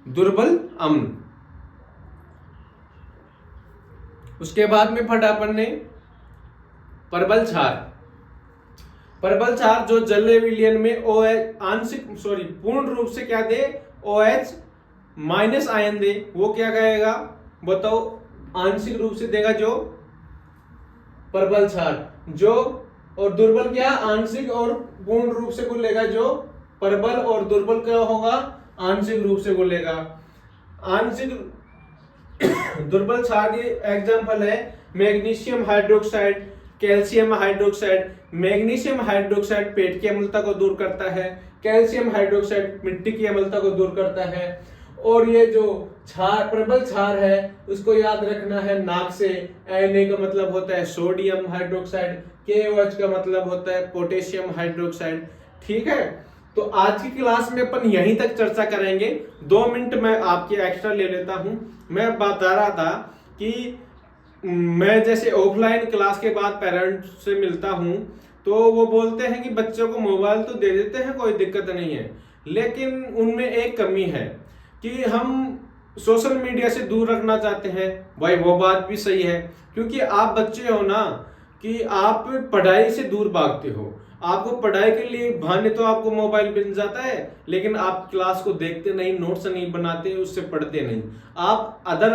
दुर्बल अम्ल। उसके बाद में पढ़ा अपन ने प्रबल क्षार जो जलीय विलयन में पूर्ण रूप से क्या दे, OH- आयन दे, वो क्या कहेगा बताओ, आंशिक रूप से देगा जो प्रबल क्षार। जो और दुर्बल क्या, आंशिक और पूर्ण रूप से को लेगा, जो प्रबल और दुर्बल क्या होगा, आंशिक रूप से को लेगा। आंशिक दुर्बल क्षार के एग्जाम्पल है magnesium hydroxide, calcium hydroxide. Magnesium hydroxide पेट की अम्लता को दूर करता है, कैल्शियम हाइड्रोक्साइड मिट्टी की अम्लता को दूर करता है। और ये जो प्रबल क्षार है उसको याद रखना है, नाक से Na का मतलब होता है सोडियम हाइड्रोक्साइड, KOH का मतलब होता है पोटेशियम हाइड्रोक्साइड। ठीक है, तो आज की क्लास में अपन यहीं तक चर्चा करेंगे। 2 मिनट मैं आपके एक्स्ट्रा ले लेता हूं। मैं बता रहा था कि मैं जैसे ऑफलाइन क्लास के बाद पेरेंट्स से मिलता हूँ तो वो बोलते हैं कि बच्चों को मोबाइल तो दे देते हैं, कोई दिक्कत नहीं है, लेकिन उनमें एक कमी है कि हम सोशल मीडिया से दूर रखना चाहते हैं। भाई वो बात भी सही है, क्योंकि आप बच्चे हो ना, कि आप पढ़ाई से दूर भागते हो। आपको पढ़ाई के लिए बहाने तो आपको मोबाइल मिल जाता है, लेकिन आप क्लास को देखते नहीं, नोट्स नहीं बनाते, उससे पढ़ते नहीं। आप अदर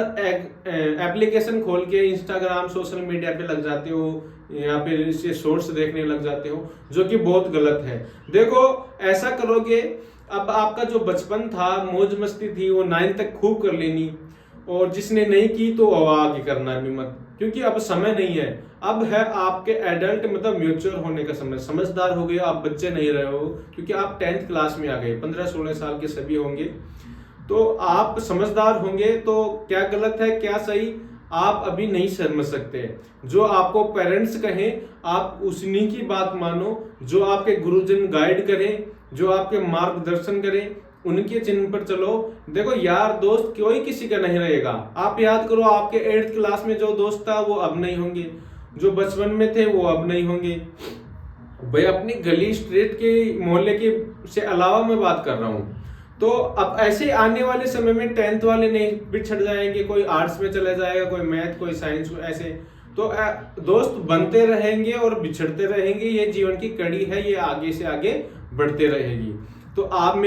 एप्लीकेशन खोल के इंस्टाग्राम सोशल मीडिया पे लग जाते हो या फिर इससे शॉर्ट्स देखने लग जाते हो, जो कि बहुत गलत है। देखो ऐसा करोगे, अब आपका जो बचपन था, मौज मस्ती थी, वो 9 तक खूब कर लेनी, और जिसने नहीं की तो आगे करना भी मत, क्योंकि अब समय नहीं है। अब है आपके एडल्ट मतलब म्यूच्योर होने का समय, समझदार हो गए, आप बच्चे नहीं रहे हो, क्योंकि आप 10th क्लास में आ गए, 15-16 साल के सभी होंगे, तो आप समझदार होंगे। तो क्या गलत है क्या सही आप अभी नहीं समझ सकते। जो आपको पेरेंट्स कहें आप उन्हीं की बात मानो, जो आपके गुरुजन गाइड करें, जो आपके मार्गदर्शन करें, उनके चिन्ह पर चलो। देखो यार दोस्त कोई किसी का नहीं रहेगा। आप याद करो, आपके 8th क्लास में जो दोस्त था वो अब नहीं होंगे, जो बचपन में थे वो अब नहीं होंगे। भाई अपनी गली स्ट्रीट के मोहल्ले के से अलावा मैं बात कर रहा हूँ। तो अब ऐसे आने वाले समय में 10th वाले नहीं बिछड़ जाएंगे, कोई आर्ट्स में चला जाएगा, कोई मैथ, कोई साइंस, ऐसे तो दोस्त बनते रहेंगे और बिछड़ते रहेंगे। ये जीवन की कड़ी है, ये आगे से आगे बढ़ते रहेगी। तो आप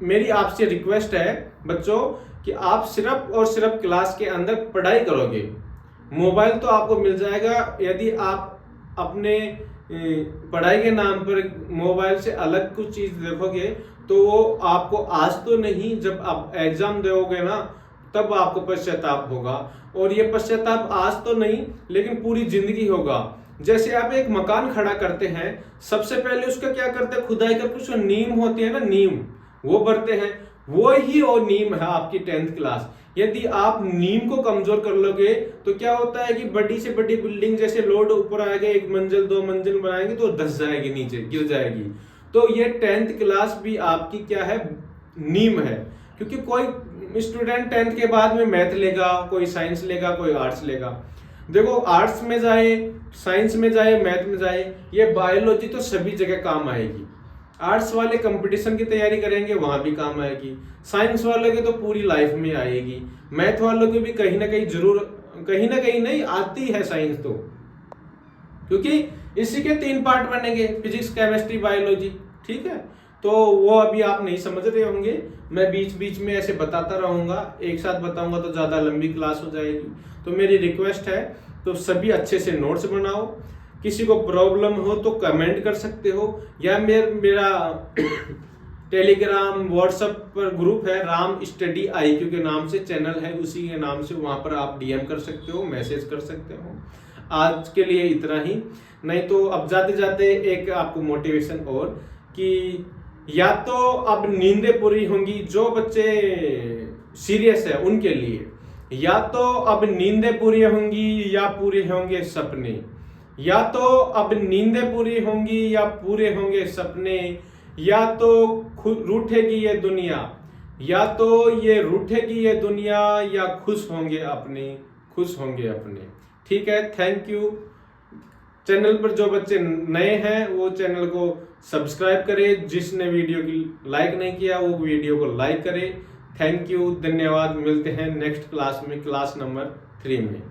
मेरी आपसे रिक्वेस्ट है बच्चों कि आप सिर्फ और सिर्फ क्लास के अंदर पढ़ाई करोगे। मोबाइल तो आपको मिल जाएगा, यदि आप अपने पढ़ाई के नाम पर मोबाइल से अलग कुछ चीज देखोगे तो वो आपको आज तो नहीं, जब आप एग्जाम दोगे ना तब आपको पश्चाताप होगा। और ये पश्चाताप आज तो नहीं लेकिन पूरी जिंदगी होगा। जैसे आप एक मकान खड़ा करते हैं, सबसे पहले उसका क्या करते हैं, खुदाई करके उसको नींव होती है ना, नींव वो भरते हैं, वो ही और नींव है आपकी 10th क्लास। यदि आप नींव को कमजोर कर लोगे तो क्या होता है कि बड़ी से बड़ी बिल्डिंग जैसे लोड ऊपर आएगा, 1 मंजिल 2 मंजिल बनाएंगे तो धस जाएगी, नीचे गिर जाएगी। तो ये 10th क्लास भी आपकी क्या है, नींव है। क्योंकि कोई स्टूडेंट 10th के बाद में मैथ लेगा, कोई साइंस लेगा, कोई आर्ट्स लेगा। देखो आर्ट्स में जाए, साइंस में जाए, मैथ में जाए, ये बायोलॉजी तो सभी जगह काम आएगी। आर्ट्स वाले कंपटीशन की तैयारी करेंगे वहां भी काम आएगी, साइंस वालों के तो पूरी लाइफ में आएगी, मैथ वालों की भी कहीं ना कहीं जरूर, कहीं ना कहीं नहीं आती है साइंस तो, क्योंकि इसी के 3 पार्ट बनेंगे, फिजिक्स, केमिस्ट्री, बायोलॉजी। ठीक है, तो वो अभी आप नहीं समझ रहे होंगे, मैं बीच बीच में ऐसे बताता रहूंगा, एक साथ बताऊंगा तो ज्यादा लंबी क्लास हो जाएगी। तो मेरी रिक्वेस्ट है, तो सभी अच्छे से नोट्स बनाओ। किसी को प्रॉब्लम हो तो कमेंट कर सकते हो, या मेरा टेलीग्राम व्हाट्सएप पर ग्रुप है, राम स्टडी IQ के नाम से चैनल है, उसी के नाम से, वहां पर आप DM कर सकते हो, मैसेज कर सकते हो। आज के लिए इतना ही, नहीं तो अब जाते जाते एक आपको मोटिवेशन और, कि या तो अब नींदें पूरी होंगी जो बच्चे सीरियस है उनके लिए, या तो अब नींदें पूरी होंगी या पूरे होंगे सपने, या तो अब नींदें पूरी होंगी या पूरे होंगे सपने, या तो रूठेगी ये दुनिया, या तो ये रूठेगी ये दुनिया, या खुश होंगे अपने, खुश होंगे अपने। ठीक है, थैंक यू। चैनल पर जो बच्चे नए हैं वो चैनल को सब्सक्राइब करें, जिसने वीडियो की लाइक नहीं किया वो वीडियो को लाइक करे। थैंक यू, धन्यवाद। मिलते हैं नेक्स्ट क्लास में, क्लास नंबर 3 में।